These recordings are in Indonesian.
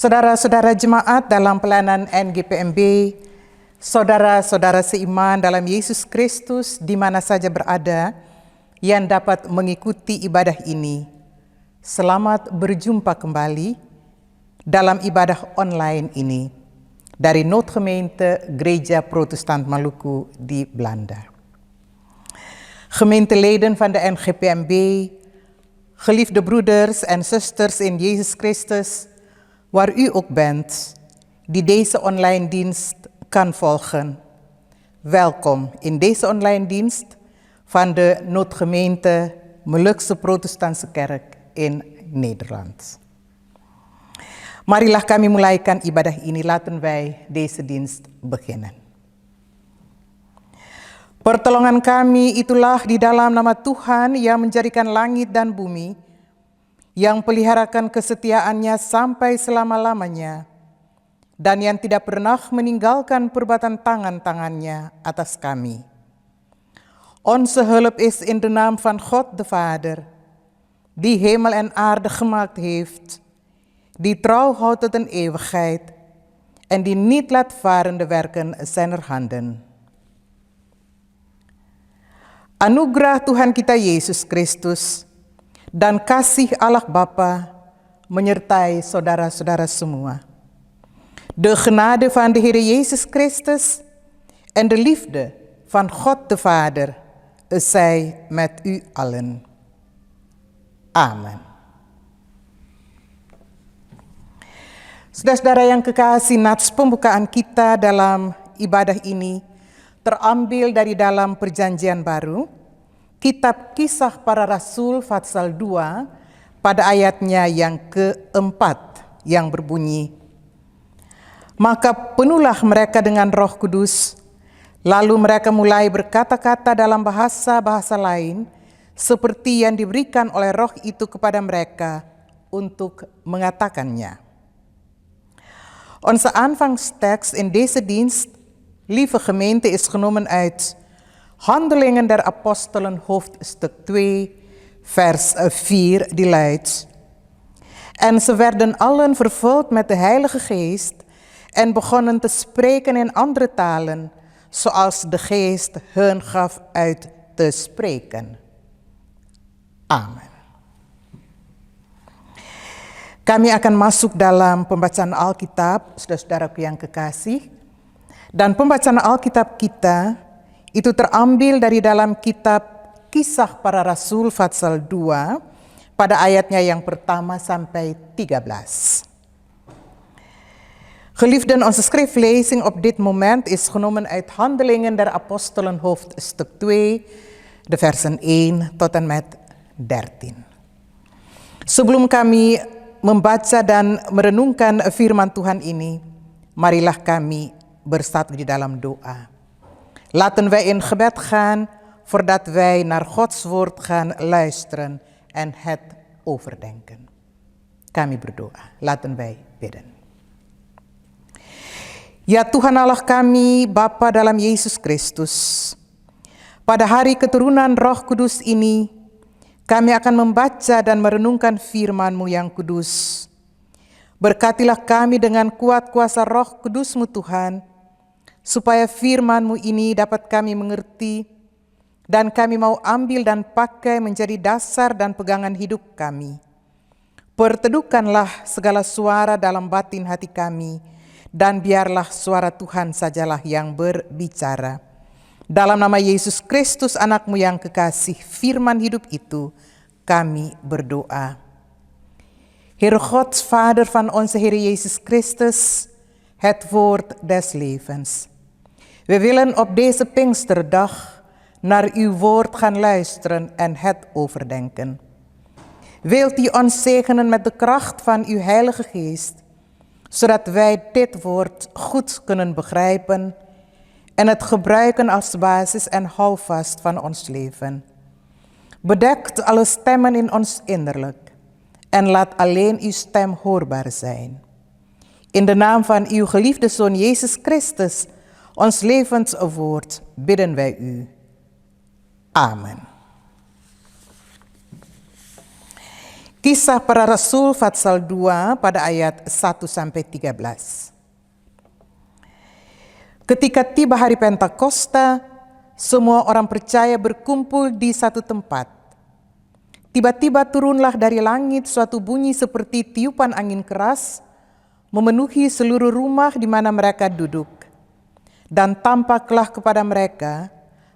Saudara-saudara jemaat dalam pelayanan NGPMB, saudara-saudara seiman dalam Yesus Kristus di mana saja berada yang dapat mengikuti ibadah ini, selamat berjumpa kembali dalam ibadah online ini dari Noodgemeente Gereja Protestant Maluku di Belanda. Gemeenteleden van de NGPMB, geliefde broeders en zusters in Jezus Christus, waar u ook bent, die deze online dienst kan volgen. Welkom in deze online dienst van de Noodgemeente Molukse Protestantse Kerk in Nederland. Marilah kami mulaikan ibadah ini, laten wij deze dienst beginnen. Pertolongan kami itulah di dalam nama Tuhan yang menjadikan langit dan bumi, yang peliharakan kesetiaannya sampai selama-lamanya, dan yang tidak pernah meninggalkan perbuatan tangan-tangannya atas kami. Onze hulp is in de naam van God de Vader, die hemel en aarde gemaakt heeft, die trouw houdt tot een eeuwigheid en die niet laat varen de werken zijner handen. Anugerah Tuhan kita Yesus Kristus dan kasih Allah Bapa menyertai saudara-saudara semua. De genade van de Heer Jezus Christus en de liefde van God de Vader zij met u allen. Amen. Saudara-saudara yang kekasih, nats pembukaan kita dalam ibadah ini terambil dari dalam Perjanjian Baru, Kitab Kisah Para Rasul pasal 2 pada ayatnya yang keempat yang berbunyi, maka penuhlah mereka dengan Roh Kudus, lalu mereka mulai berkata-kata dalam bahasa-bahasa lain seperti yang diberikan oleh Roh itu kepada mereka untuk mengatakannya. Onze aanvangstekst in deze dienst, lieve gemeente, is genomen uit Handelingen der Apostelen, hoofdstuk 2, vers 4, die luidt: En ze werden allen vervuld met de Heilige Geest en begonnen te spreken in andere talen, zoals de Geest hun gaf uit te spreken. Amen. Kami akan masuk dalam pembacaan Alkitab, saudara-saudaraku yang kekasih, dan pembacaan Alkitab kita itu terambil dari dalam kitab Kisah Para Rasul pasal 2 pada ayatnya yang pertama sampai 13. Geliefden, onze schriftlezing op dit moment is genomen uit Handelingen der Apostelen hoofdstuk 2, de versen 1 tot en met 13. Sebelum kami membaca dan merenungkan firman Tuhan ini, marilah kami bersatu di dalam doa. Laten wij in gebed gaan voordat wij naar Gods woord gaan luisteren en het overdenken. Kami berdoa, laten wij bidden. Ya Tuhan Allah kami, Bapa dalam Yesus Kristus, pada hari keturunan Roh Kudus ini, kami akan membaca dan merenungkan firman-Mu yang kudus. Berkatilah kami dengan kuat kuasa Roh Kudus-Mu Tuhan, supaya firman-Mu ini dapat kami mengerti dan kami mau ambil dan pakai menjadi dasar dan pegangan hidup kami. Perteduhkanlah segala suara dalam batin hati kami, dan biarlah suara Tuhan sajalah yang berbicara. Dalam nama Yesus Kristus, anak-Mu yang kekasih, firman hidup itu, kami berdoa. Heer God, Vader van onze Heer Jezus Christus, het woord des levens. We willen op deze Pinksterdag naar uw woord gaan luisteren en het overdenken. Wilt u ons zegenen met de kracht van uw Heilige Geest, zodat wij dit woord goed kunnen begrijpen en het gebruiken als basis en houvast van ons leven. Bedekt alle stemmen in ons innerlijk en laat alleen uw stem hoorbaar zijn. In de naam van uw geliefde Zoon Jezus Christus, ons levenswoord, bidden wij u. Amen. Kisah para Rasul Fatsal 2 pada ayat 1-13. Ketika tiba hari Pentakosta, semua orang percaya berkumpul di satu tempat. Tiba-tiba turunlah dari langit suatu bunyi seperti tiupan angin keras, memenuhi seluruh rumah di mana mereka duduk. Dan tampaklah kepada mereka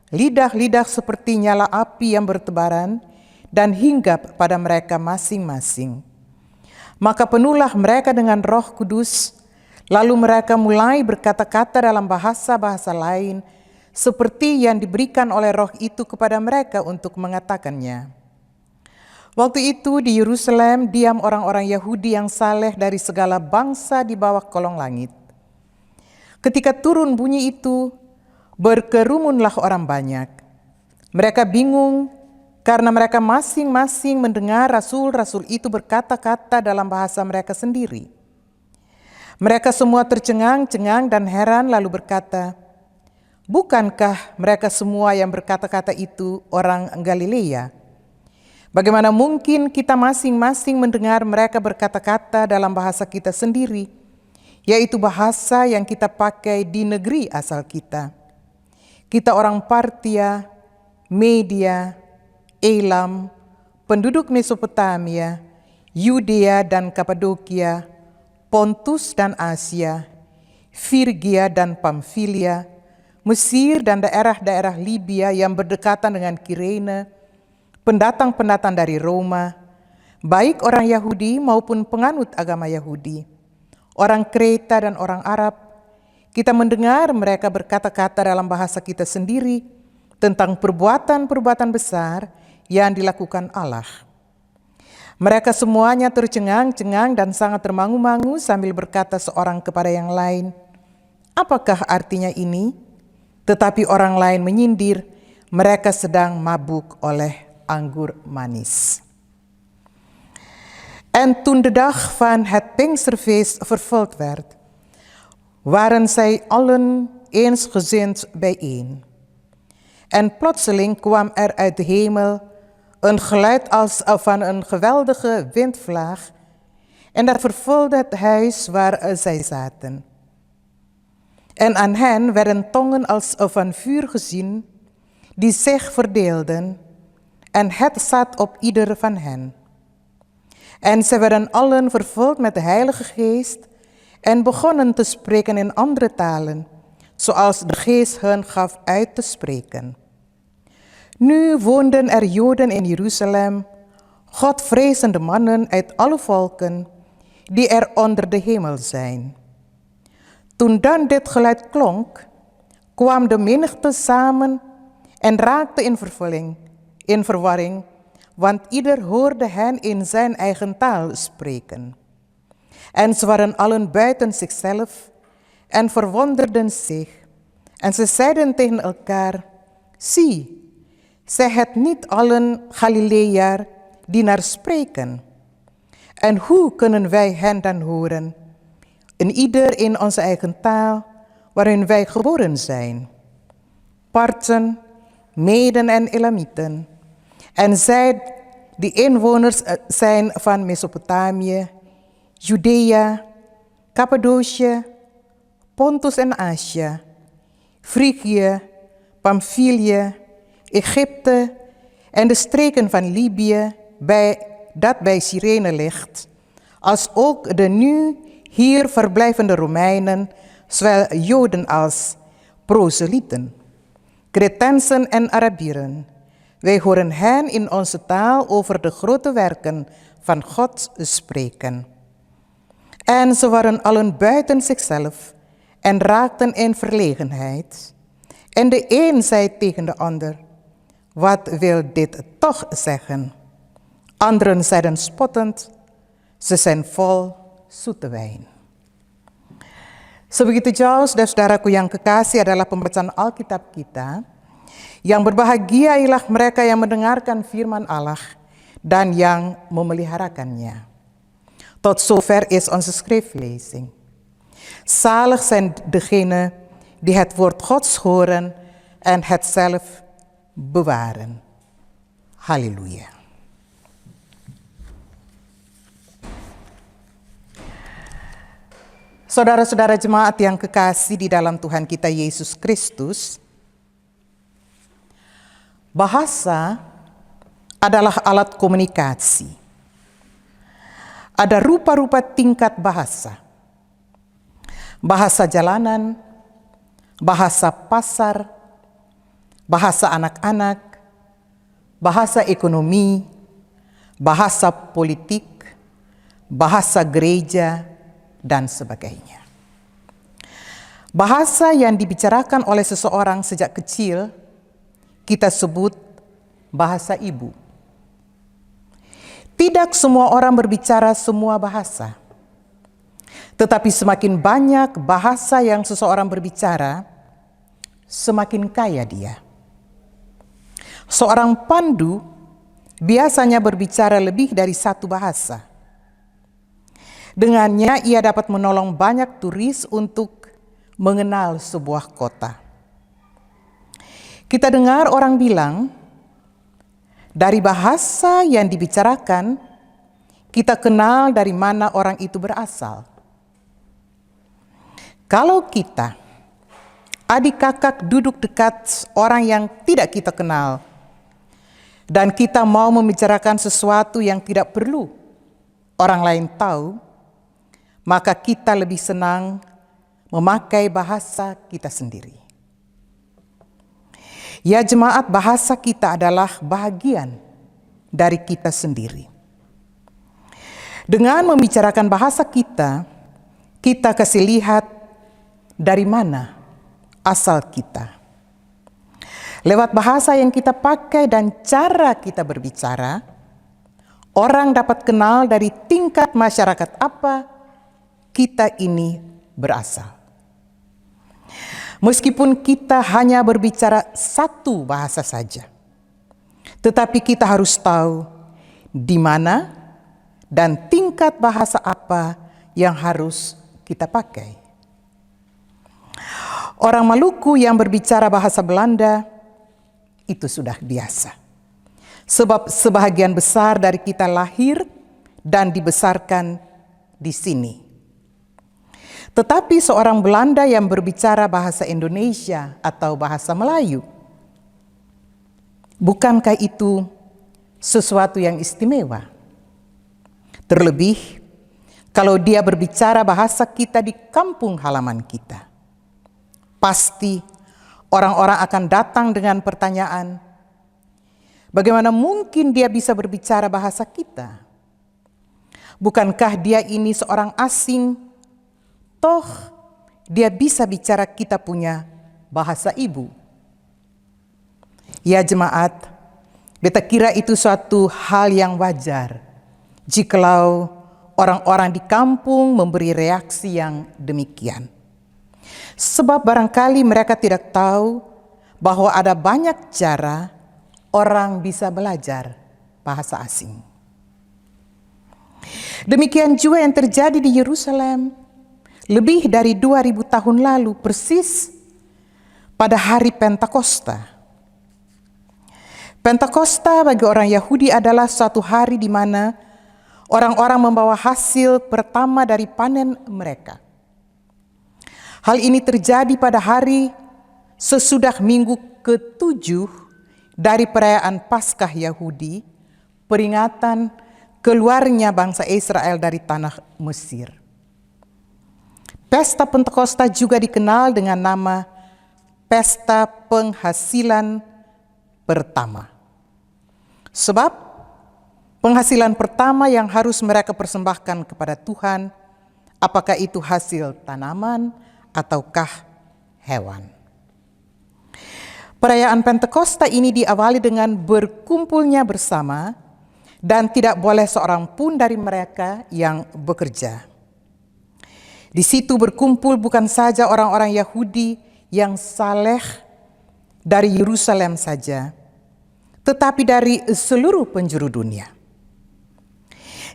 lidah-lidah seperti nyala api yang bertebaran dan hinggap pada mereka masing-masing. Maka penuhlah mereka dengan Roh Kudus, lalu mereka mulai berkata-kata dalam bahasa-bahasa lain seperti yang diberikan oleh Roh itu kepada mereka untuk mengatakannya. Waktu itu di Yerusalem diam orang-orang Yahudi yang saleh dari segala bangsa di bawah kolong langit. Ketika turun bunyi itu, berkerumunlah orang banyak. Mereka bingung karena mereka masing-masing mendengar rasul-rasul itu berkata-kata dalam bahasa mereka sendiri. Mereka semua tercengang-cengang dan heran lalu berkata, "Bukankah mereka semua yang berkata-kata itu orang Galilea? Bagaimana mungkin kita masing-masing mendengar mereka berkata-kata dalam bahasa kita sendiri, yaitu bahasa yang kita pakai di negeri asal kita? Kita orang Partia, Media, Elam, penduduk Mesopotamia, Yudea dan Kapadokia, Pontus dan Asia, Firgia dan Pamfilia, Mesir dan daerah-daerah Libya yang berdekatan dengan Kirene, pendatang-pendatang dari Roma, baik orang Yahudi maupun penganut agama Yahudi, orang Kreta dan orang Arab, kita mendengar mereka berkata-kata dalam bahasa kita sendiri tentang perbuatan-perbuatan besar yang dilakukan Allah." Mereka semuanya tercengang-cengang dan sangat termangu-mangu sambil berkata seorang kepada yang lain, "Apakah artinya ini?" Tetapi orang lain menyindir, mereka sedang mabuk oleh anggur manis. En toen de dag van het Pinksterfeest vervuld werd, waren zij allen eensgezind bijeen. En plotseling kwam er uit de hemel een geluid als van een geweldige windvlaag, en dat vervulde het huis waar zij zaten. En aan hen werden tongen als van vuur gezien, die zich verdeelden, en het zat op ieder van hen. En ze werden allen vervuld met de Heilige Geest en begonnen te spreken in andere talen, zoals de Geest hun gaf uit te spreken. Nu woonden er Joden in Jeruzalem, Godvrezende mannen uit alle volken, die er onder de hemel zijn. Toen dan dit geluid klonk, kwam de menigte samen en raakte in verwarring, want ieder hoorde hen in zijn eigen taal spreken. En ze waren allen buiten zichzelf en verwonderden zich. En ze zeiden tegen elkaar, zie, zijn het niet allen Galileër die naar spreken? En hoe kunnen wij hen dan horen? En ieder in onze eigen taal, waarin wij geboren zijn. Parthen, Meden en Elamieten. En zij die inwoners zijn van Mesopotamië, Judea, Cappadocië, Pontus en Asia, Frigië, Pamfilië, Egypte en de streken van Libië dat bij Cyrene ligt, als ook de nu hier verblijvende Romeinen, zowel Joden als proselieten, Cretensen en Arabieren. Wij horen hen in onze taal over de grote werken van God spreken. En ze waren allen buiten zichzelf en raakten in verlegenheid. En de een zei tegen de ander: wat wil dit toch zeggen? Anderen zeiden spottend: ze zijn vol zoete wijn. Sebegitu jauh, saudara-saudaraku yang kekasih, adalah pembacaan Alkitab kita. Yang berbahagia ialah mereka yang mendengarkan firman Allah dan yang memeliharakannya. Tot zover is onze schriftlezing. Zalig zijn degenen die het woord Gods horen en het zelf bewaren. Halleluja. Saudara-saudara jemaat yang kekasih di dalam Tuhan kita Yesus Kristus, bahasa adalah alat komunikasi. Ada rupa-rupa tingkat bahasa. Bahasa jalanan, bahasa pasar, bahasa anak-anak, bahasa ekonomi, bahasa politik, bahasa gereja, dan sebagainya. Bahasa yang dibicarakan oleh seseorang sejak kecil kita sebut bahasa ibu. Tidak semua orang berbicara semua bahasa. Tetapi semakin banyak bahasa yang seseorang berbicara, semakin kaya dia. Seorang pandu biasanya berbicara lebih dari satu bahasa. Dengannya ia dapat menolong banyak turis untuk mengenal sebuah kota. Kita dengar orang bilang, dari bahasa yang dibicarakan, kita kenal dari mana orang itu berasal. Kalau kita, adik kakak duduk dekat orang yang tidak kita kenal, dan kita mau membicarakan sesuatu yang tidak perlu orang lain tahu, maka kita lebih senang memakai bahasa kita sendiri. Ya jemaat, bahasa kita adalah bagian dari kita sendiri. Dengan membicarakan bahasa kita, kita kasih lihat dari mana asal kita. Lewat bahasa yang kita pakai dan cara kita berbicara, orang dapat kenal dari tingkat masyarakat apa kita ini berasal. Meskipun kita hanya berbicara satu bahasa saja, tetapi kita harus tahu di mana dan tingkat bahasa apa yang harus kita pakai. Orang Maluku yang berbicara bahasa Belanda itu sudah biasa. Sebab sebahagian besar dari kita lahir dan dibesarkan di sini. Tetapi seorang Belanda yang berbicara bahasa Indonesia atau bahasa Melayu, bukankah itu sesuatu yang istimewa? Terlebih kalau dia berbicara bahasa kita di kampung halaman kita. Pasti orang-orang akan datang dengan pertanyaan, bagaimana mungkin dia bisa berbicara bahasa kita? Bukankah dia ini seorang asing? Toh dia bisa bicara kita punya bahasa ibu. Ya jemaat, beta kira itu suatu hal yang wajar jikalau orang-orang di kampung memberi reaksi yang demikian. Sebab barangkali mereka tidak tahu bahwa ada banyak cara orang bisa belajar bahasa asing. Demikian juga yang terjadi di Yerusalem lebih dari 2000 tahun lalu, persis pada hari Pentakosta. Pentakosta bagi orang Yahudi adalah suatu hari di mana orang-orang membawa hasil pertama dari panen mereka. Hal ini terjadi pada hari sesudah minggu ke-7 dari perayaan Paskah Yahudi, peringatan keluarnya bangsa Israel dari tanah Mesir. Pesta Pentakosta juga dikenal dengan nama Pesta Penghasilan Pertama. Sebab penghasilan pertama yang harus mereka persembahkan kepada Tuhan, apakah itu hasil tanaman ataukah hewan. Perayaan Pentakosta ini diawali dengan berkumpulnya bersama dan tidak boleh seorang pun dari mereka yang bekerja. Di situ berkumpul bukan saja orang-orang Yahudi yang saleh dari Yerusalem saja, tetapi dari seluruh penjuru dunia.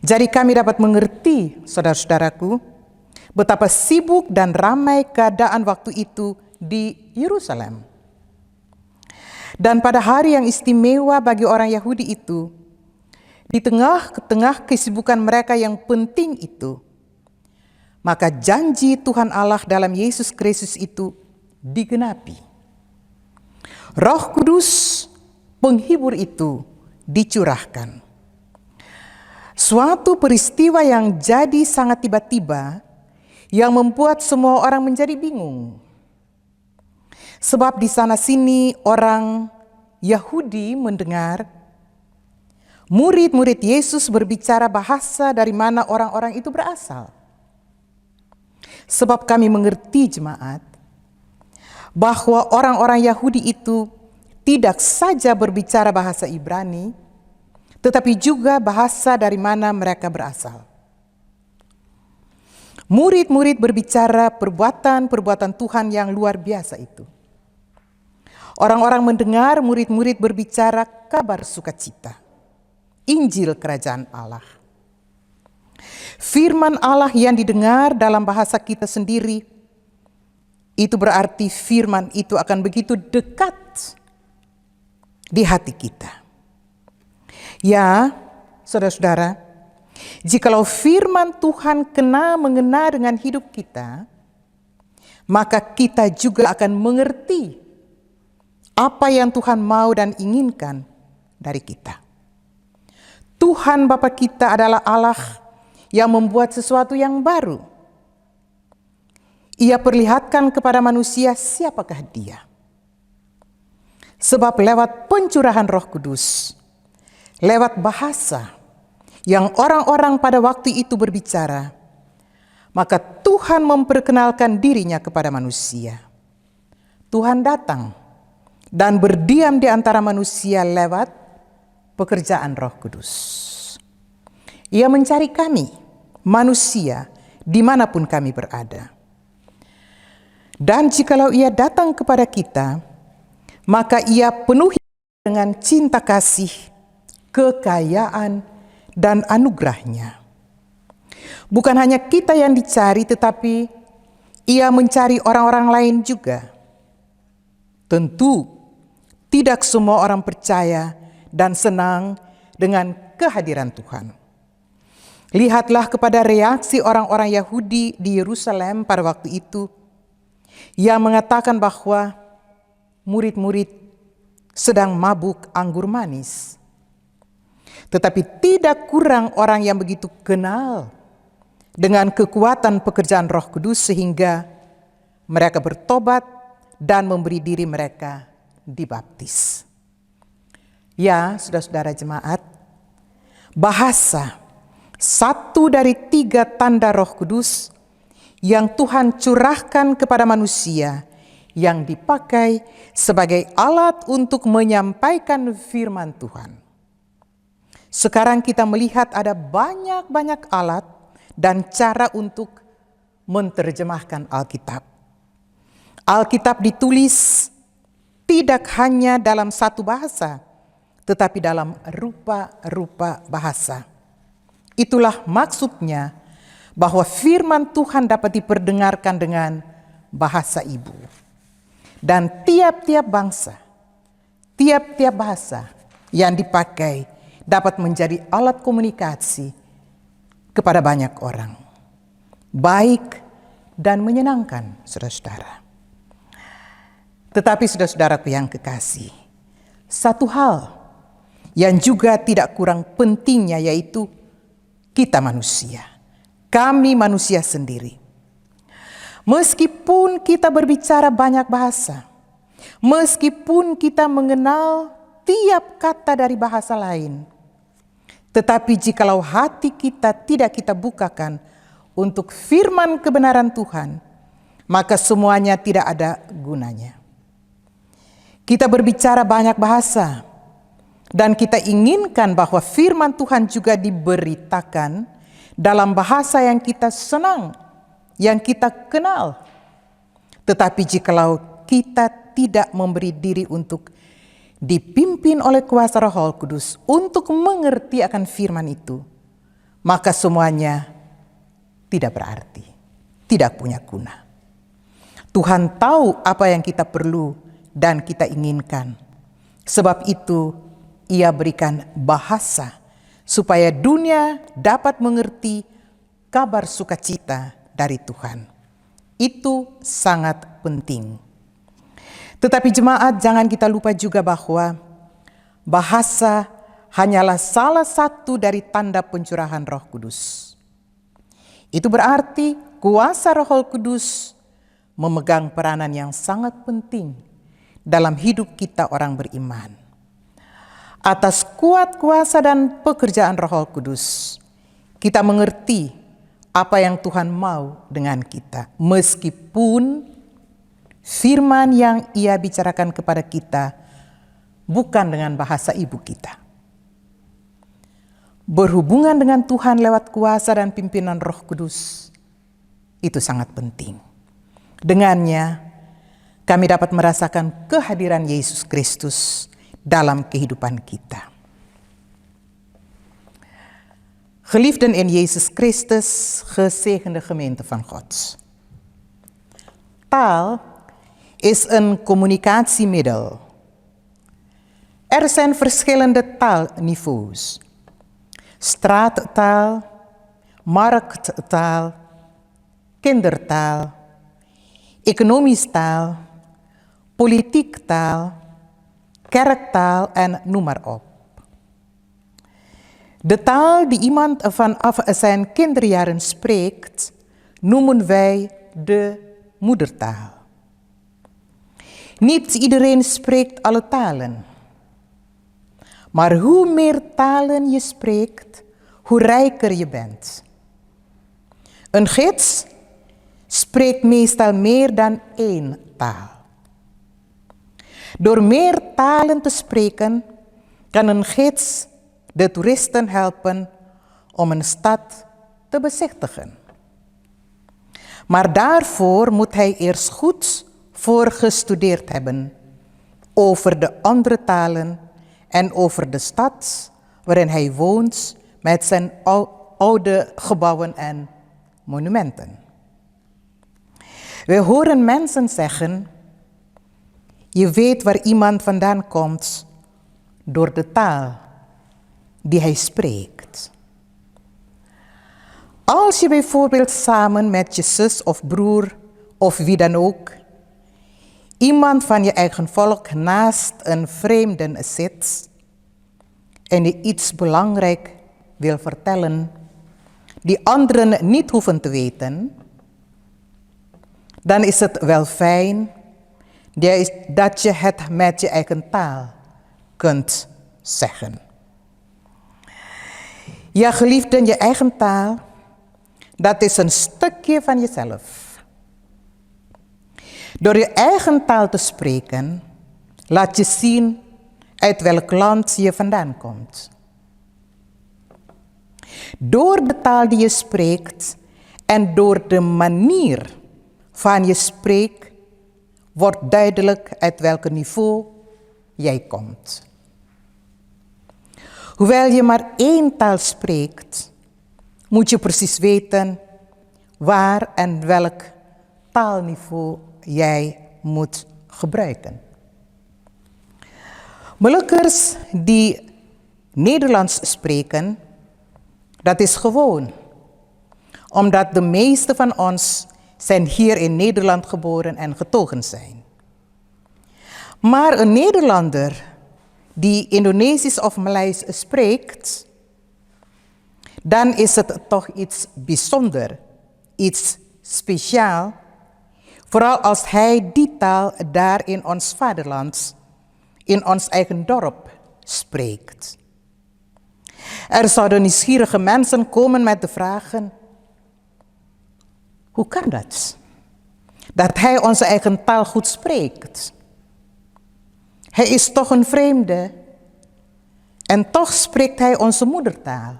Jadi kami dapat mengerti, saudara-saudaraku, betapa sibuk dan ramai keadaan waktu itu di Yerusalem. Dan pada hari yang istimewa bagi orang Yahudi itu, di tengah-tengah kesibukan mereka yang penting itu, maka janji Tuhan Allah dalam Yesus Kristus itu digenapi. Roh Kudus, penghibur itu dicurahkan. Suatu peristiwa yang jadi sangat tiba-tiba, yang membuat semua orang menjadi bingung. Sebab di sana-sini orang Yahudi mendengar murid-murid Yesus berbicara bahasa dari mana orang-orang itu berasal. Sebab kami mengerti, jemaat, bahwa orang-orang Yahudi itu tidak saja berbicara bahasa Ibrani, tetapi juga bahasa dari mana mereka berasal. Murid-murid berbicara perbuatan-perbuatan Tuhan yang luar biasa itu. Orang-orang mendengar murid-murid berbicara kabar sukacita, Injil Kerajaan Allah. Firman Allah yang didengar dalam bahasa kita sendiri, itu berarti firman itu akan begitu dekat di hati kita. Ya, saudara-saudara, jikalau firman Tuhan mengena dengan hidup kita, maka kita juga akan mengerti apa yang Tuhan mau dan inginkan dari kita. Tuhan Bapa kita adalah Allah yang membuat sesuatu yang baru. Ia perlihatkan kepada manusia siapakah Dia. Sebab lewat pencurahan Roh Kudus, lewat bahasa yang orang-orang pada waktu itu berbicara, maka Tuhan memperkenalkan dirinya kepada manusia. Tuhan datang dan berdiam di antara manusia lewat pekerjaan Roh Kudus. Ia mencari kami, manusia, dimanapun kami berada. Dan jikalau Ia datang kepada kita, maka Ia penuhi dengan cinta kasih, kekayaan, dan anugerah-Nya. Bukan hanya kita yang dicari, tetapi Ia mencari orang-orang lain juga. Tentu, tidak semua orang percaya dan senang dengan kehadiran Tuhan. Lihatlah kepada reaksi orang-orang Yahudi di Yerusalem pada waktu itu, yang mengatakan bahwa murid-murid sedang mabuk anggur manis. Tetapi tidak kurang orang yang begitu kenal dengan kekuatan pekerjaan Roh Kudus sehingga mereka bertobat dan memberi diri mereka dibaptis. Ya, saudara-saudara jemaat, bahasa satu dari 3 tanda Roh Kudus yang Tuhan curahkan kepada manusia yang dipakai sebagai alat untuk menyampaikan firman Tuhan. Sekarang kita melihat ada banyak-banyak alat dan cara untuk menerjemahkan Alkitab. Alkitab ditulis tidak hanya dalam satu bahasa, tetapi dalam rupa-rupa bahasa. Itulah maksudnya bahwa firman Tuhan dapat diperdengarkan dengan bahasa ibu. Dan tiap-tiap bangsa, tiap-tiap bahasa yang dipakai dapat menjadi alat komunikasi kepada banyak orang. Baik dan menyenangkan, saudara-saudara. Tetapi saudara-saudaraku yang kekasih, satu hal yang juga tidak kurang pentingnya, yaitu kita manusia. Kami manusia sendiri. Meskipun kita berbicara banyak bahasa, meskipun kita mengenal tiap kata dari bahasa lain, tetapi jikalau hati kita tidak kita bukakan untuk firman kebenaran Tuhan, maka semuanya tidak ada gunanya. Kita berbicara banyak bahasa, dan kita inginkan bahwa firman Tuhan juga diberitakan dalam bahasa yang kita senang, yang kita kenal. Tetapi jikalau kita tidak memberi diri untuk dipimpin oleh kuasa Roh Kudus untuk mengerti akan firman itu, maka semuanya tidak berarti, tidak punya guna. Tuhan tahu apa yang kita perlu dan kita inginkan. Sebab itu Ia berikan bahasa supaya dunia dapat mengerti kabar sukacita dari Tuhan. Itu sangat penting. Tetapi jemaat, jangan kita lupa juga bahwa bahasa hanyalah salah satu dari tanda pencurahan Roh Kudus. Itu berarti kuasa Roh Kudus memegang peranan yang sangat penting dalam hidup kita orang beriman. Atas kuat kuasa dan pekerjaan Roh Kudus, kita mengerti apa yang Tuhan mau dengan kita. Meskipun firman yang Ia bicarakan kepada kita bukan dengan bahasa ibu kita. Berhubungan dengan Tuhan lewat kuasa dan pimpinan Roh Kudus, itu sangat penting. Dengannya, kami dapat merasakan kehadiran Yesus Kristus dalam kehidupan kita. Geliefden in Jezus Christus, gezegende gemeente van God. Taal is een communicatiemiddel. Er zijn verschillende taalniveaus. Straattaal, markttaal, kindertaal, economisch taal, politiek taal, kerktaal en noem maar op. De taal die iemand vanaf zijn kinderjaren spreekt, noemen wij de moedertaal. Niet iedereen spreekt alle talen. Maar hoe meer talen je spreekt, hoe rijker je bent. Een gids spreekt meestal meer dan één taal. Door meer talen te spreken, kan een gids de toeristen helpen om een stad te bezichtigen. Maar daarvoor moet hij eerst goed voorgestudeerd hebben over de andere talen en over de stad waarin hij woont met zijn oude gebouwen en monumenten. We horen mensen zeggen: je weet waar iemand vandaan komt door de taal die hij spreekt. Als je bijvoorbeeld samen met je zus of broer of wie dan ook, iemand van je eigen volk naast een vreemde zit en je iets belangrijk wil vertellen die anderen niet hoeven te weten, dan is het wel fijn dat je het met je eigen taal kunt zeggen. Ja, geliefden, je eigen taal, dat is een stukje van jezelf. Door je eigen taal te spreken, laat je zien uit welk land je vandaan komt. Door de taal die je spreekt en door de manier van je spreekt, wordt duidelijk uit welk niveau jij komt. Hoewel je maar één taal spreekt, moet je precies weten waar en welk taalniveau jij moet gebruiken. Molukkers die Nederlands spreken, dat is gewoon, omdat de meeste van ons zijn hier in Nederland geboren en getogen zijn. Maar een Nederlander die Indonesisch of Maleis spreekt, dan is het toch iets bijzonders, iets speciaal. Vooral als hij die taal daar in ons vaderland, in ons eigen dorp spreekt. Er zouden nieuwsgierige mensen komen met de vragen: hoe kan dat? Dat hij onze eigen taal goed spreekt. Hij is toch een vreemde en toch spreekt hij onze moedertaal.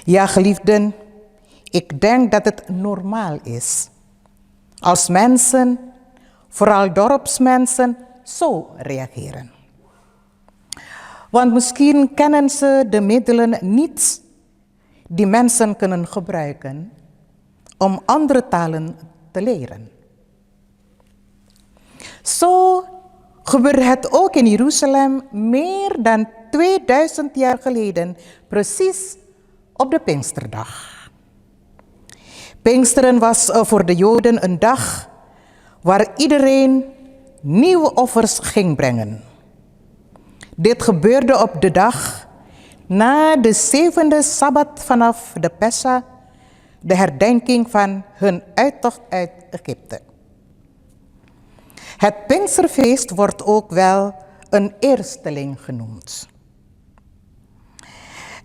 Ja, geliefden, ik denk dat het normaal is als mensen, vooral dorpsmensen, zo reageren. Want misschien kennen ze de middelen niet die mensen kunnen gebruiken om andere talen te leren. Zo gebeurde het ook in Jeruzalem meer dan 2000 jaar geleden, precies op de Pinksterdag. Pinksteren was voor de Joden een dag waar iedereen nieuwe offers ging brengen. Dit gebeurde op de dag na de 7e Sabbat vanaf de Pessa, de herdenking van hun uittocht uit Egypte. Het Pinksterfeest wordt ook wel een eersteling genoemd.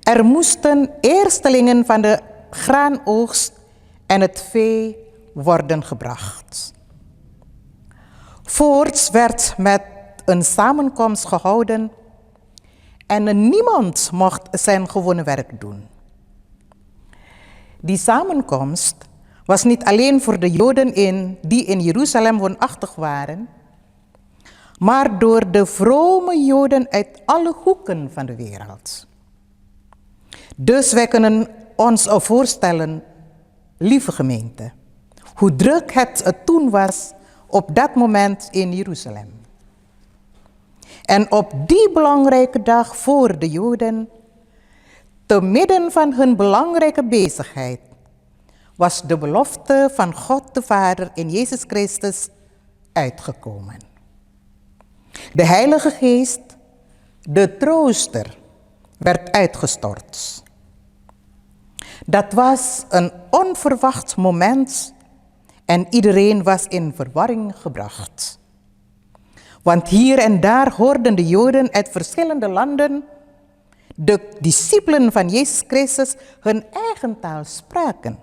Er moesten eerstelingen van de graanoogst en het vee worden gebracht. Voorts werd met een samenkomst gehouden en niemand mocht zijn gewone werk doen. Die samenkomst was niet alleen voor de Joden die in Jeruzalem woonachtig waren, maar door de vrome Joden uit alle hoeken van de wereld. Dus wij kunnen ons voorstellen, lieve gemeente, hoe druk het toen was op dat moment in Jeruzalem. En op die belangrijke dag voor de Joden, te midden van hun belangrijke bezigheid, was de belofte van God de Vader in Jezus Christus uitgekomen. De Heilige Geest, de trooster, werd uitgestort. Dat was een onverwacht moment en iedereen was in verwarring gebracht. Want hier en daar hoorden de Joden uit verschillende landen, de discipelen van Jezus Christus, hun eigen taal spraken.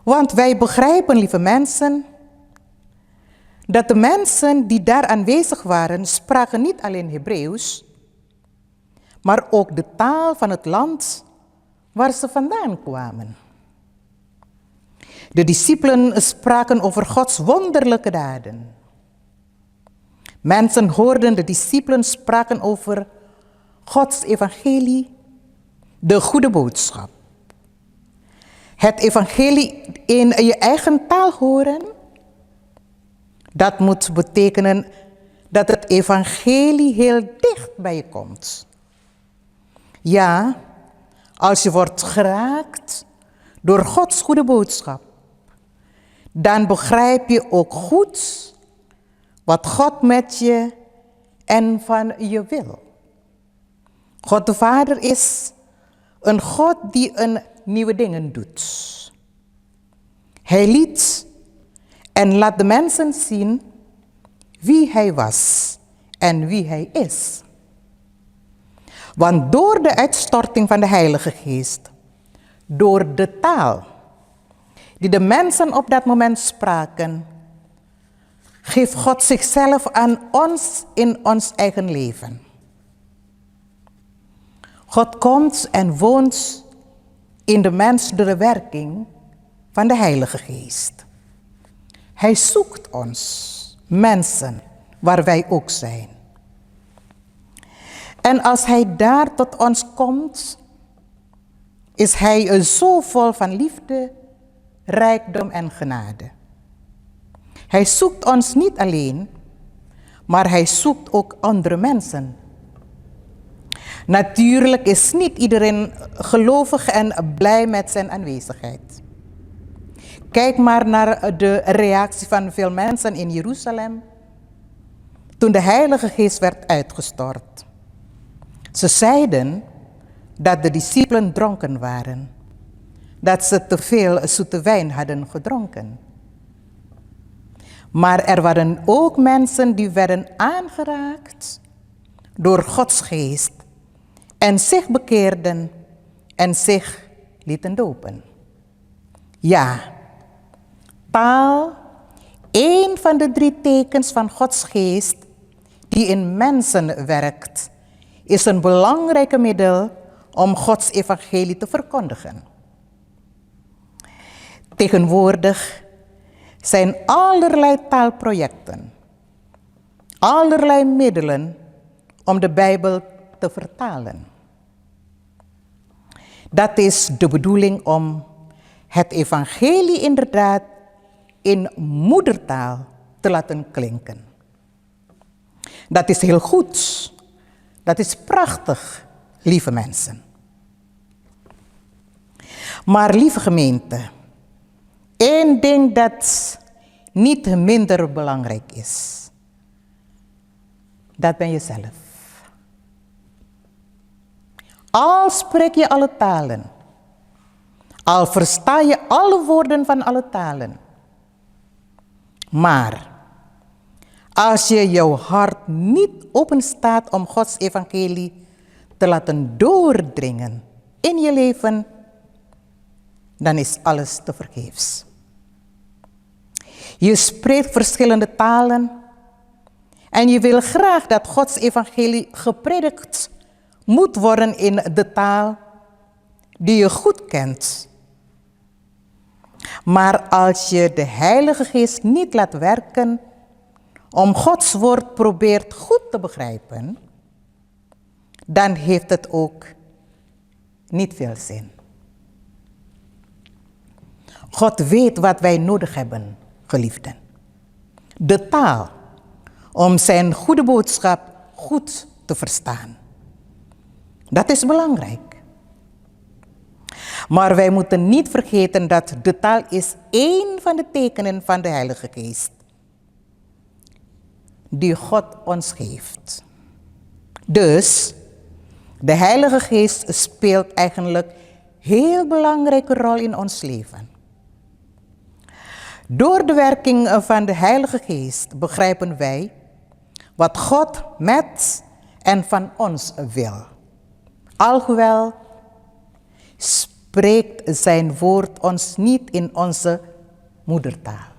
Want wij begrijpen, lieve mensen, dat de mensen die daar aanwezig waren, spraken niet alleen Hebreeuws, maar ook de taal van het land waar ze vandaan kwamen. De discipelen spraken over Gods wonderlijke daden. Mensen hoorden de discipelen spraken over Gods evangelie, de goede boodschap. Het evangelie in je eigen taal horen, dat moet betekenen dat het evangelie heel dicht bij je komt. Ja, als je wordt geraakt door Gods goede boodschap, dan begrijp je ook goed wat God met je en van je wil. God de Vader is een God die nieuwe dingen doet. Hij liet en laat de mensen zien wie hij was en wie hij is. Want door de uitstorting van de Heilige Geest, door de taal die de mensen op dat moment spraken, geeft God zichzelf aan ons in ons eigen leven. God komt en woont in de mens door de werking van de Heilige Geest. Hij zoekt ons, mensen, waar wij ook zijn. En als hij daar tot ons komt, is hij zo vol van liefde, rijkdom en genade. Hij zoekt ons niet alleen, maar hij zoekt ook andere mensen. Natuurlijk is niet iedereen gelovig en blij met zijn aanwezigheid. Kijk maar naar de reactie van veel mensen in Jeruzalem. toen de Heilige Geest werd uitgestort. Ze zeiden dat de discipelen dronken waren, dat ze te veel zoete wijn hadden gedronken. Maar er waren ook mensen die werden aangeraakt door Gods Geest en zich bekeerden en zich lieten dopen. Ja, taal, één van de 3 tekens van Gods Geest die in mensen werkt, is een belangrijk middel om Gods evangelie te verkondigen. Tegenwoordig zijn allerlei taalprojecten, allerlei middelen om de Bijbel te vertalen. Dat is de bedoeling om het evangelie inderdaad in moedertaal te laten klinken. Dat is heel goed. Dat is prachtig, lieve mensen. Maar lieve gemeente, één ding dat niet minder belangrijk is. Dat ben jezelf. Al spreek je alle talen, al versta je alle woorden van alle talen, maar als je jouw hart niet openstaat om Gods evangelie te laten doordringen in je leven, dan is alles tevergeefs. Je spreekt verschillende talen en je wil graag dat Gods evangelie gepredikt moet worden in de taal die je goed kent. Maar als je de Heilige Geest niet laat werken om Gods woord probeert goed te begrijpen, dan heeft het ook niet veel zin. God weet wat wij nodig hebben, geliefden. De taal om zijn goede boodschap goed te verstaan. Dat is belangrijk. Maar wij moeten niet vergeten dat de taal is één van de tekenen van de Heilige Geest die God ons geeft. Dus de Heilige Geest speelt eigenlijk een heel belangrijke rol in ons leven. Door de werking van de Heilige Geest begrijpen wij wat God met en van ons wil. Alhoewel spreekt zijn woord ons niet in onze moedertaal.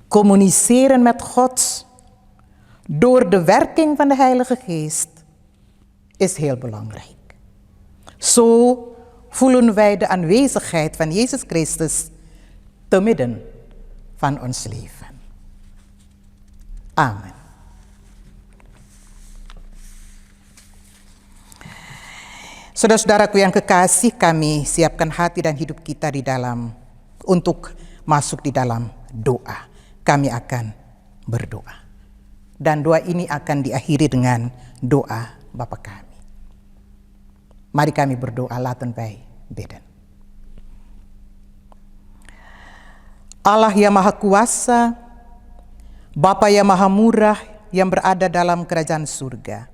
Communiceren met God door de werking van de Heilige Geest is heel belangrijk. Zo voelen wij de aanwezigheid van Jezus Christus te midden van ons leven. Amen. Saudara-saudaraku yang kekasih, kami siapkan hati dan hidup kita di dalam untuk masuk di dalam doa. Kami akan berdoa. Dan doa ini akan diakhiri dengan doa Bapa kami. Mari kami berdoa, laten wij bidden. Allah yang Maha Kuasa, Bapa yang Maha Murah yang berada dalam kerajaan surga.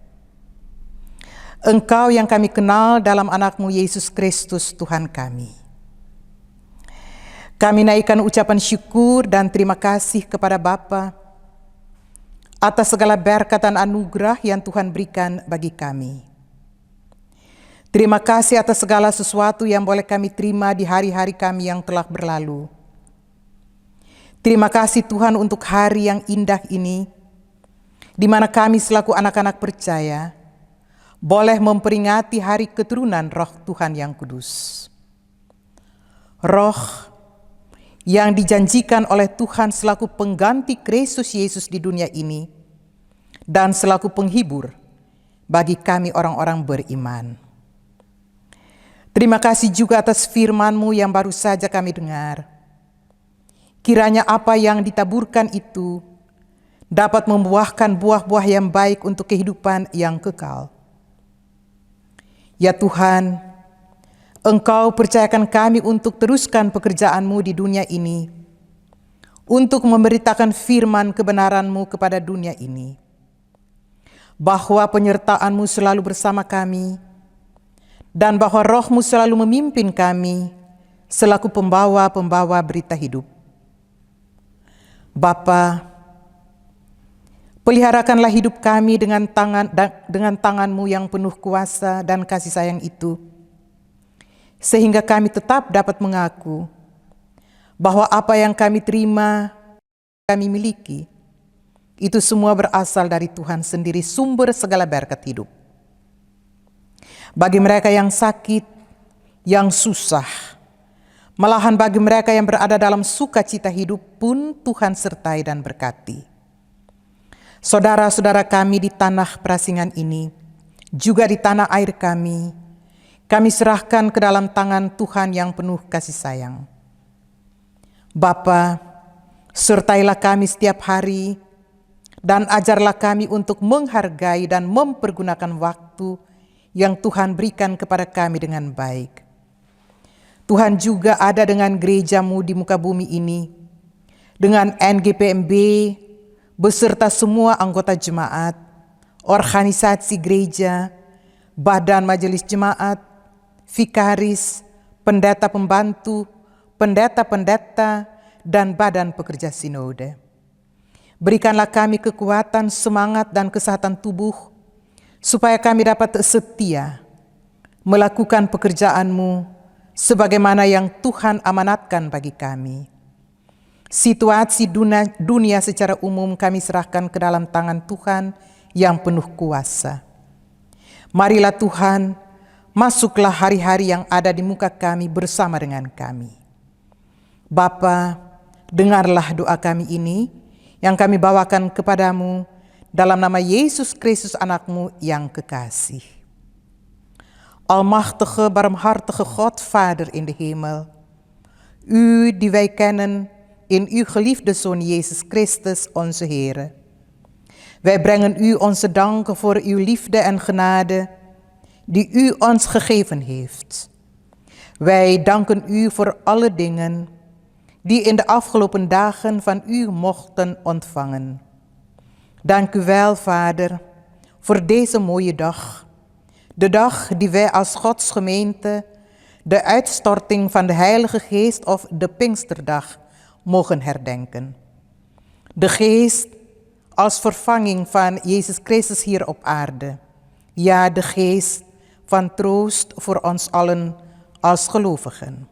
Engkau yang kami kenal dalam anak-Mu Yesus Kristus Tuhan kami. Kami naikkan ucapan syukur dan terima kasih kepada Bapa atas segala berkat dan anugerah yang Tuhan berikan bagi kami. Terima kasih atas segala sesuatu yang boleh kami terima di hari-hari kami yang telah berlalu. Terima kasih Tuhan untuk hari yang indah ini, di mana kami selaku anak-anak percaya boleh memperingati hari keturunan Roh Tuhan yang kudus. Roh yang dijanjikan oleh Tuhan selaku pengganti Kristus Yesus di dunia ini dan selaku penghibur bagi kami orang-orang beriman. Terima kasih juga atas firman-Mu yang baru saja kami dengar. Kiranya apa yang ditaburkan itu dapat membuahkan buah-buah yang baik untuk kehidupan yang kekal. Ya Tuhan, Engkau percayakan kami untuk teruskan pekerjaan-Mu di dunia ini, untuk memberitakan firman kebenaran-Mu kepada dunia ini, bahwa penyertaan-Mu selalu bersama kami, dan bahwa Roh-Mu selalu memimpin kami selaku pembawa-pembawa berita hidup. Bapa, peliharakanlah hidup kami dengan tangan-Mu yang penuh kuasa dan kasih sayang itu, sehingga kami tetap dapat mengaku bahwa apa yang kami terima, kami miliki, itu semua berasal dari Tuhan sendiri, sumber segala berkat hidup. Bagi mereka yang sakit, yang susah, malahan bagi mereka yang berada dalam sukacita hidup pun Tuhan sertai dan berkati. Saudara-saudara kami di tanah perasingan ini, juga di tanah air kami serahkan ke dalam tangan Tuhan yang penuh kasih sayang. Bapa, sertailah kami setiap hari, dan ajarlah kami untuk menghargai dan mempergunakan waktu yang Tuhan berikan kepada kami dengan baik. Tuhan juga ada dengan gereja-Mu di muka bumi ini, dengan NGPMB, beserta semua anggota jemaat, organisasi gereja, badan majelis jemaat, vikaris, pendeta pembantu, pendeta-pendeta, dan badan pekerja sinode. Berikanlah kami kekuatan, semangat, dan kesehatan tubuh, supaya kami dapat setia melakukan pekerjaan-Mu sebagaimana yang Tuhan amanatkan bagi kami. Situasi dunia secara umum kami serahkan ke dalam tangan Tuhan yang penuh kuasa. Marilah Tuhan, masuklah hari-hari yang ada di muka kami bersama dengan kami. Bapa, dengarlah doa kami ini yang kami bawakan kepadamu dalam nama Yesus Kristus anak-Mu yang kekasih. Almachtige, barmhartige God, Vader in de hemel, U die wij kennen in uw geliefde Zoon Jezus Christus, onze Heer. Wij brengen u onze dank voor uw liefde en genade die u ons gegeven heeft. Wij danken u voor alle dingen die in de afgelopen dagen van u mochten ontvangen. Dank u wel, Vader, voor deze mooie dag. De dag die wij als Gods gemeente de uitstorting van de Heilige Geest of de Pinksterdag mogen herdenken. De Geest als vervanging van Jezus Christus hier op aarde. Ja, de Geest van troost voor ons allen als gelovigen.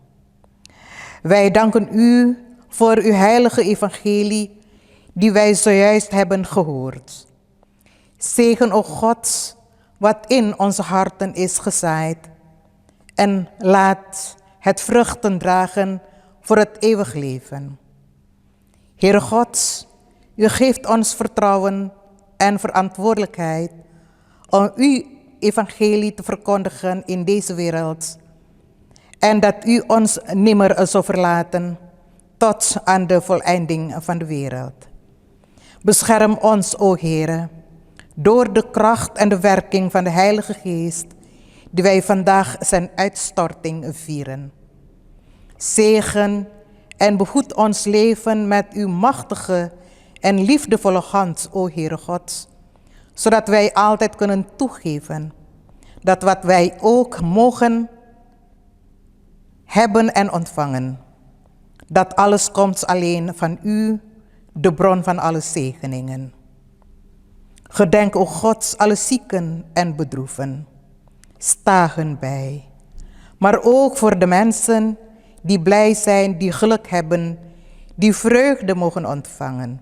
Wij danken u voor uw heilige evangelie die wij zojuist hebben gehoord. Zegen, o God, wat in onze harten is gezaaid, en laat het vruchten dragen voor het eeuwig leven. Heere God, u geeft ons vertrouwen en verantwoordelijkheid om uw evangelie te verkondigen in deze wereld, en dat u ons nimmer zal verlaten tot aan de voleinding van de wereld. Bescherm ons, o Heere, door de kracht en de werking van de Heilige Geest, die wij vandaag zijn uitstorting vieren. Zegen en behoed ons leven met uw machtige en liefdevolle hand, o Heere God, zodat wij altijd kunnen toegeven dat wat wij ook mogen hebben en ontvangen, dat alles komt alleen van u, de bron van alle zegeningen. Gedenk, o God, alle zieken en bedroeven. Sta hun bij. Maar ook voor de mensen die blij zijn, die geluk hebben, die vreugde mogen ontvangen.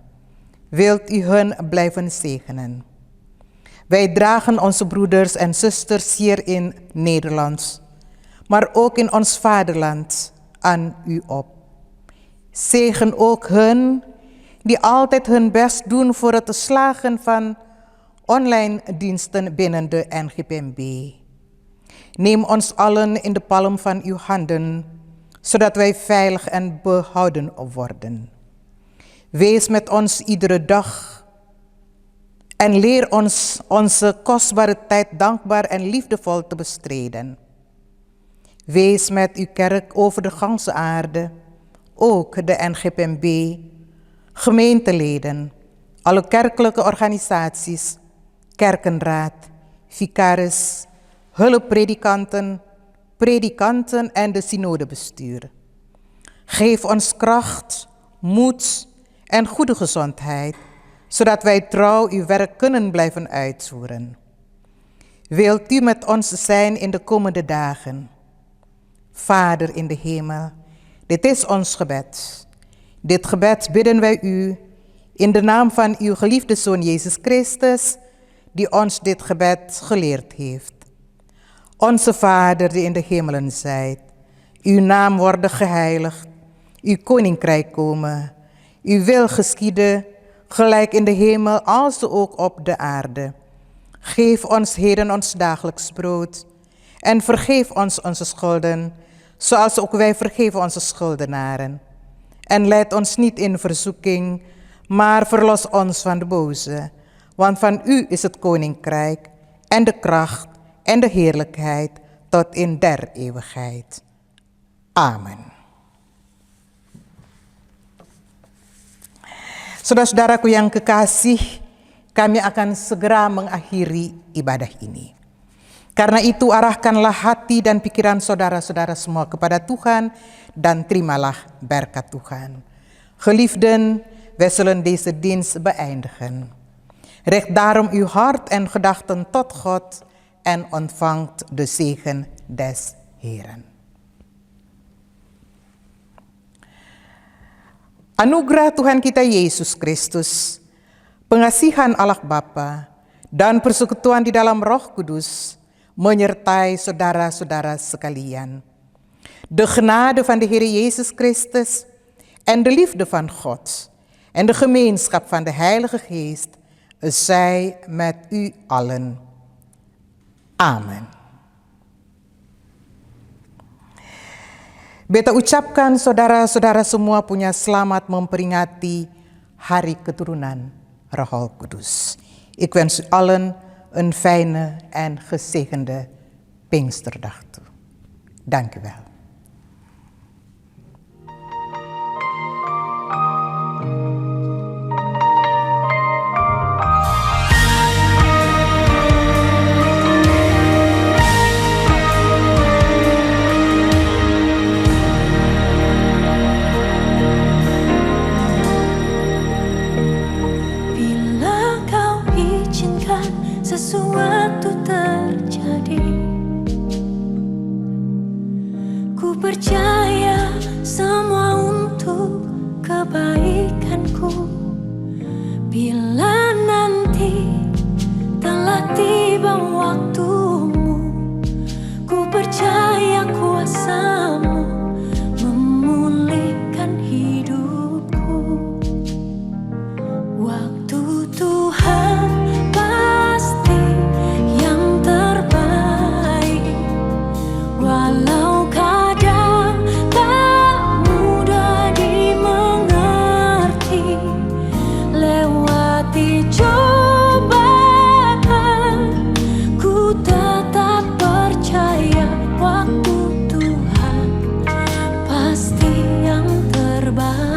Wilt u hun blijven zegenen. Wij dragen onze broeders en zusters hier in Nederland, maar ook in ons vaderland aan u op. Zegen ook hen die altijd hun best doen voor het slagen van online diensten binnen de NGPMB. Neem ons allen in de palm van uw handen, zodat wij veilig en behouden worden. Wees met ons iedere dag en leer ons onze kostbare tijd dankbaar en liefdevol te bestrijden. Wees met uw kerk over de ganse aarde, ook de NGPMB, gemeenteleden, alle kerkelijke organisaties, kerkenraad, vicaris, hulppredikanten, predikanten en de synodebestuur. Geef ons kracht, moed en goede gezondheid, zodat wij trouw uw werk kunnen blijven uitvoeren. Wilt u met ons zijn in de komende dagen? Vader in de hemel, dit is ons gebed. Dit gebed bidden wij u in de naam van uw geliefde Zoon Jezus Christus, die ons dit gebed geleerd heeft. Onze Vader die in de hemelen zijt, uw naam worden geheiligd, uw koninkrijk komen, uw wil geschieden, gelijk in de hemel als ook op de aarde. Geef ons heden ons dagelijks brood en vergeef ons onze schulden, zoals ook wij vergeven onze schuldenaren. En leid ons niet in verzoeking, maar verlos ons van de boze. Want van u is het koninkrijk en de kracht en de heerlijkheid tot in der eeuwigheid. Amen. Saudara-saudaraku yang kekasih, kami akan segera mengakhiri ibadah ini. Karena itu arahkanlah hati dan pikiran saudara-saudara semua kepada Tuhan dan terimalah berkat Tuhan. Geliefden, wij zullen deze dienst beëindigen. Richt daarom uw hart en gedachten tot God en ontvangt de zegen des Heeren. Anugerah Tuhan kita Yesus Kristus, pengasihan Allah Bapa, dan persekutuan di dalam Roh Kudus menyertai saudara-saudara sekalian. De genade van de Heer Jezus Christus en de liefde van God en de gemeenschap van de Heilige Geest zij met u allen. Amen. Beta ucapkan saudara-saudara semua punya selamat memperingati Hari Keturunan Roh Kudus. Ik wens u allen een fijne en gezegende Pinksterdag toe. Dank u wel. Sesuatu terjadi, ku percaya semua untuk kebaikanku. Bila nanti telah tiba waktumu, ku percaya kuasa-Mu memulihkan hidupku. Waktu Tuhan walau kadang tak mudah dimengerti, lewati cobaan, ku tetap percaya waktu Tuhan pasti yang terbaik.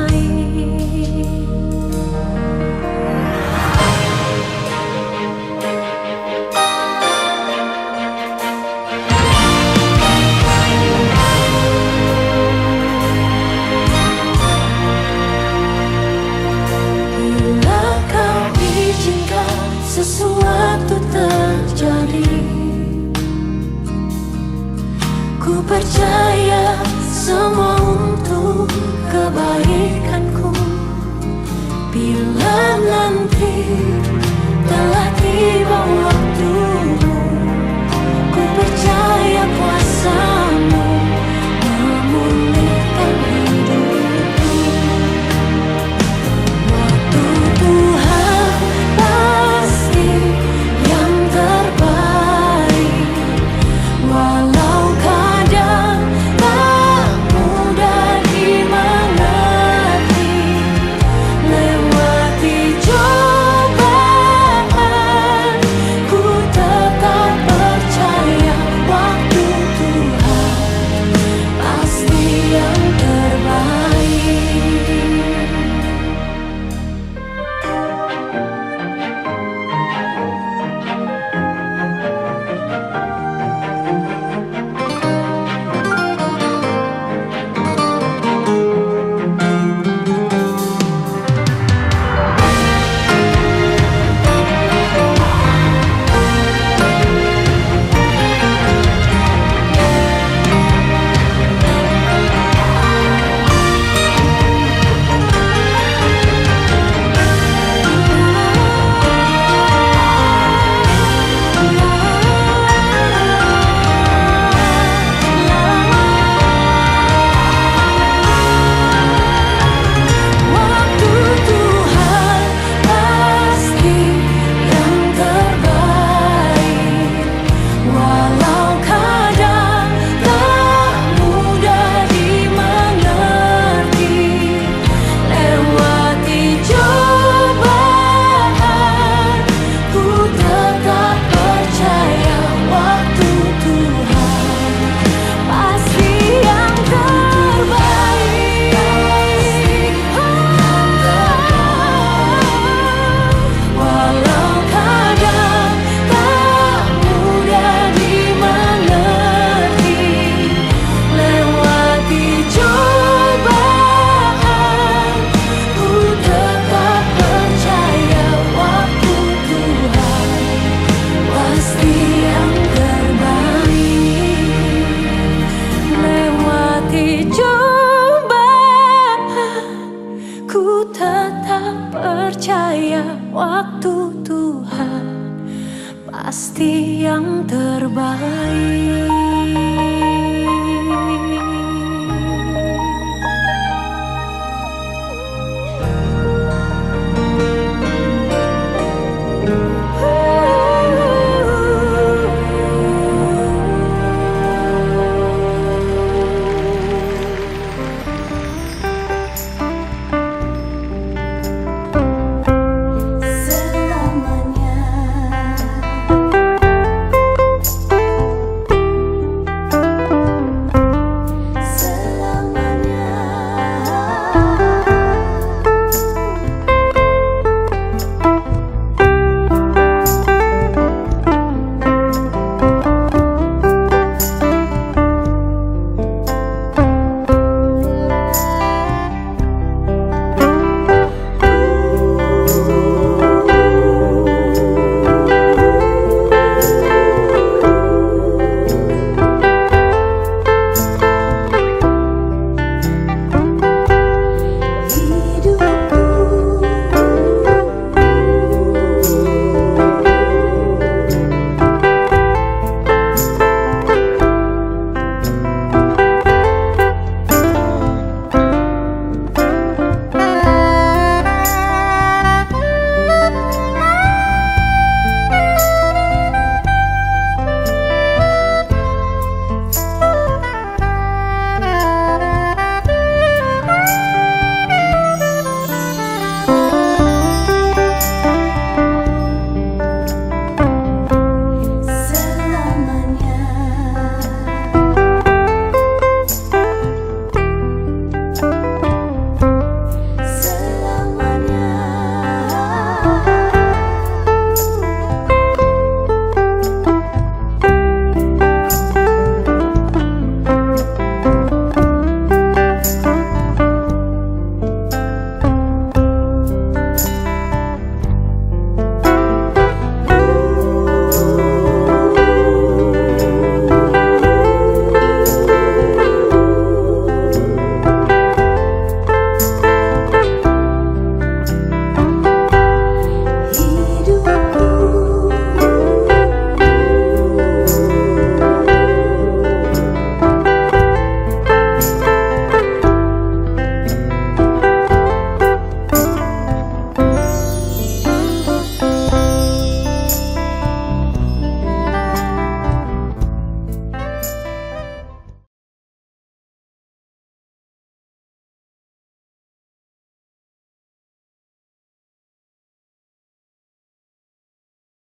Sesuatu terjadi, ku percaya semua untuk kebaikanku. Bila nanti